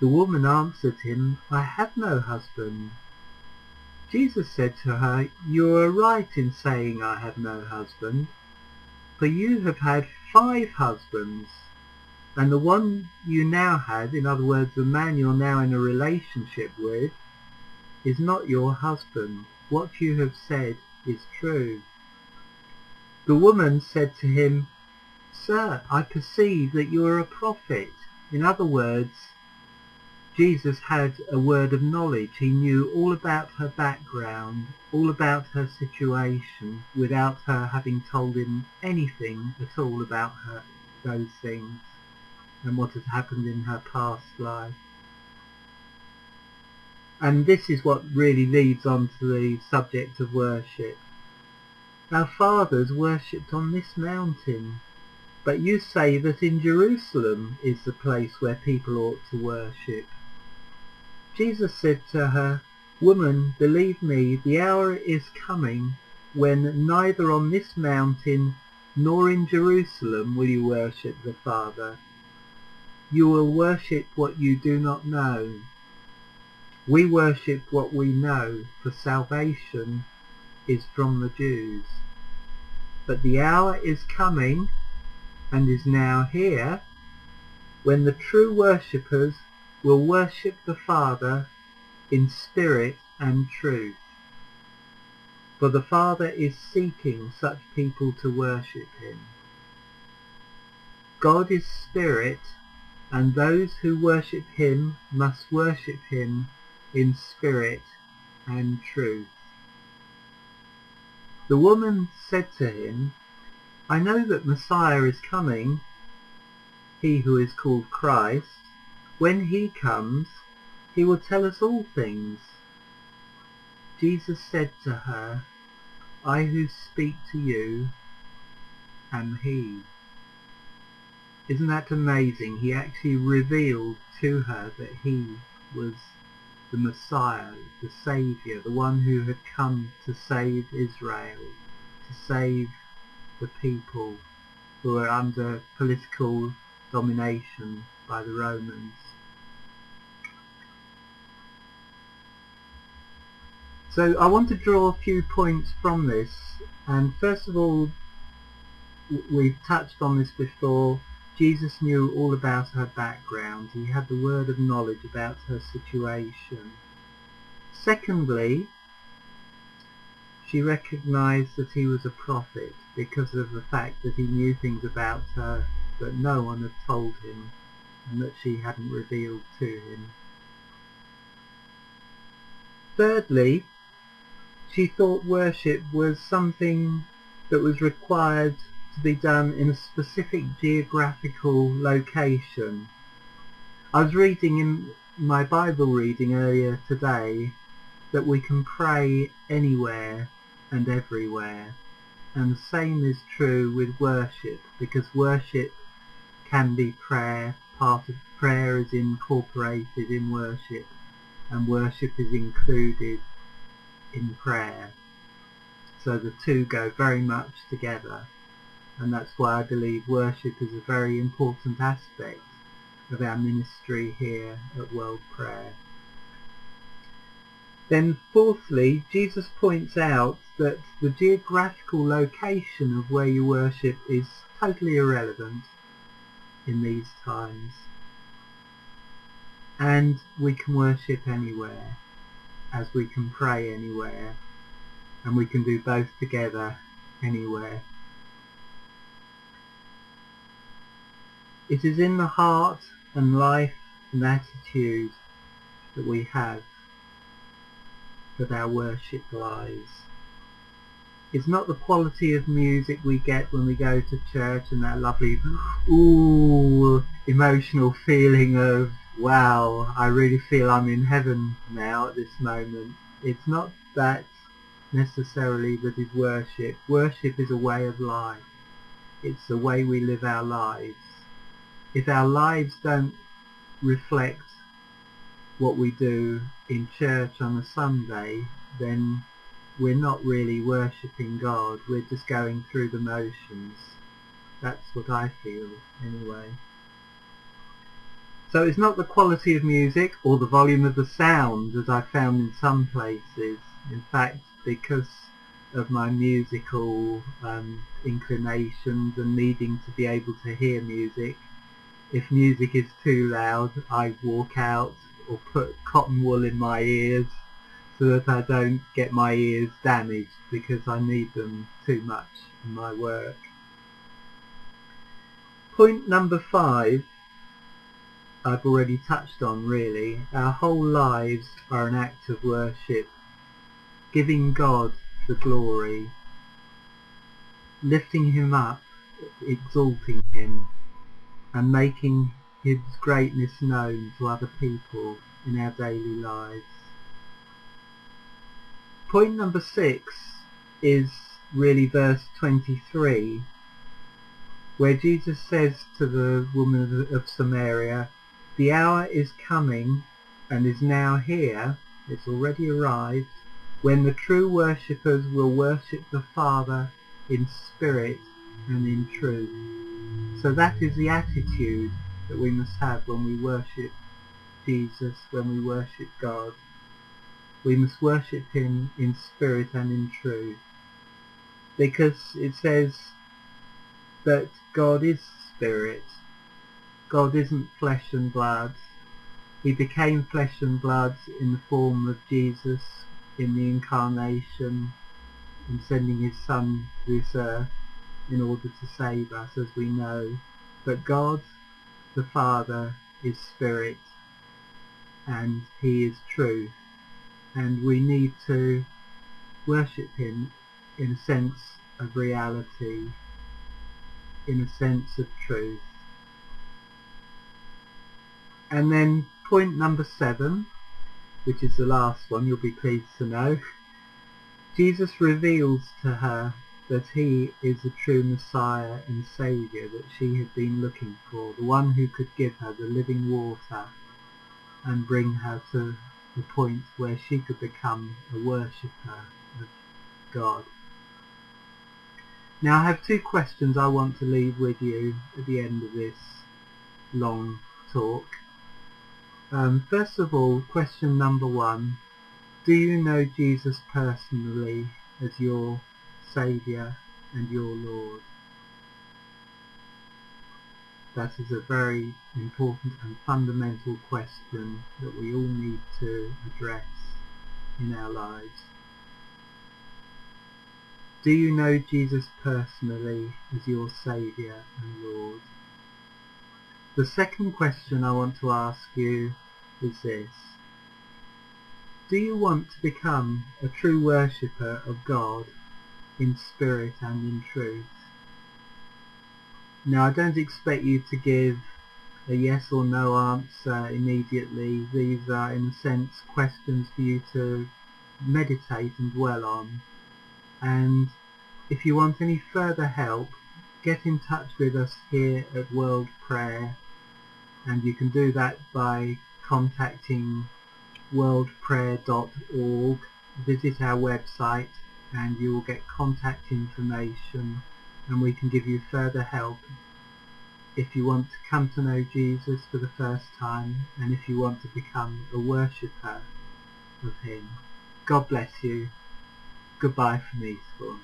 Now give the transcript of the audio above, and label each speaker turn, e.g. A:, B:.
A: The woman answered him, I have no husband. Jesus said to her, You are right in saying I have no husband, for you have had 5 husbands, and the one you now had, in other words, the man you're now in a relationship with, is not your husband. What you have said is true. The woman said to him, Sir, I perceive that you are a prophet. In other words, Jesus had a word of knowledge. He knew all about her background, all about her situation, without her having told him anything at all about those things and what had happened in her past life. And this is what really leads on to the subject of worship. Our fathers worshipped on this mountain, but you say that in Jerusalem is the place where people ought to worship. Jesus said to her, Woman, believe me, the hour is coming when neither on this mountain nor in Jerusalem will you worship the Father. You will worship what you do not know. We worship what we know, for salvation is from the Jews. But the hour is coming, and is now here, when the true worshippers will worship the Father in spirit and truth. For the Father is seeking such people to worship him. God is spirit, and those who worship him must worship him in spirit and truth. The woman said to him, I know that Messiah is coming, he who is called Christ. When he comes, he will tell us all things. Jesus said to her, I who speak to you am he. Isn't that amazing? He actually revealed to her that he was the Messiah, the Saviour, the one who had come to save Israel, to save the people who were under political domination by the Romans. So I want to draw a few points from this, and first of all, we've touched on this before, Jesus knew all about her background. He had the word of knowledge about her situation. Secondly, she recognized that he was a prophet because of the fact that he knew things about her that no one had told him and that she hadn't revealed to him. Thirdly, she thought worship was something that was required to be done in a specific geographical location. I was reading in my Bible reading earlier today that we can pray anywhere and everywhere, and the same is true with worship, because worship can be prayer. Part of prayer is incorporated in worship, and worship is included in prayer. So the two go very much together, and that's why I believe worship is a very important aspect of our ministry here at World Prayer. Then fourthly, Jesus points out that the geographical location of where you worship is totally irrelevant in these times, and we can worship anywhere, as we can pray anywhere, and we can do both together anywhere. It is in the heart and life and attitude that we have that our worship lies. It's not the quality of music we get when we go to church and that lovely emotional feeling of, wow, I really feel I'm in heaven now at this moment. It's not that necessarily that is worship. Worship is a way of life. It's the way we live our lives. If our lives don't reflect what we do in church on a Sunday, then we're not really worshipping God. We're just going through the motions. That's what I feel anyway. So it's not the quality of music or the volume of the sound as I found in some places. In fact, because of my musical inclinations and needing to be able to hear music, if music is too loud, I walk out or put cotton wool in my ears so that I don't get my ears damaged, because I need them too much in my work. Point number 5, I've already touched on really. Our whole lives are an act of worship, giving God the glory, lifting him up, exalting him, and making his greatness known to other people in our daily lives. Point number 6 is really verse 23, where Jesus says to the woman of Samaria, "The hour is coming and is now here," it's already arrived, "when the true worshippers will worship the Father in spirit and in truth." So that is the attitude that we must have when we worship Jesus, when we worship God. We must worship him in spirit and in truth, because it says that God is spirit. God isn't flesh and blood. He became flesh and blood in the form of Jesus in the incarnation, in sending his Son to this earth in order to save us, as we know. But God, the Father, is spirit, and he is truth, and we need to worship him in a sense of reality, in a sense of truth. And then point number 7, which is the last one, you'll be pleased to know, Jesus reveals to her that he is the true Messiah and Saviour that she had been looking for, the one who could give her the living water and bring her to the point where she could become a worshipper of God. Now I have 2 questions I want to leave with you at the end of this long talk. First of all, question number 1, do you know Jesus personally as your Saviour and your Lord? That is a very important and fundamental question that we all need to address in our lives. Do you know Jesus personally as your Saviour and Lord? The second question I want to ask you is this: do you want to become a true worshipper of God in spirit and in truth? Now I don't expect you to give a yes or no answer immediately. These are in a sense questions for you to meditate and dwell on. And if you want any further help, get in touch with us here at World Prayer, and you can do that by contacting worldprayer.org. Visit our website and you will get contact information, and we can give you further help if you want to come to know Jesus for the first time, and if you want to become a worshipper of him. God bless you. Goodbye from Eastbourne.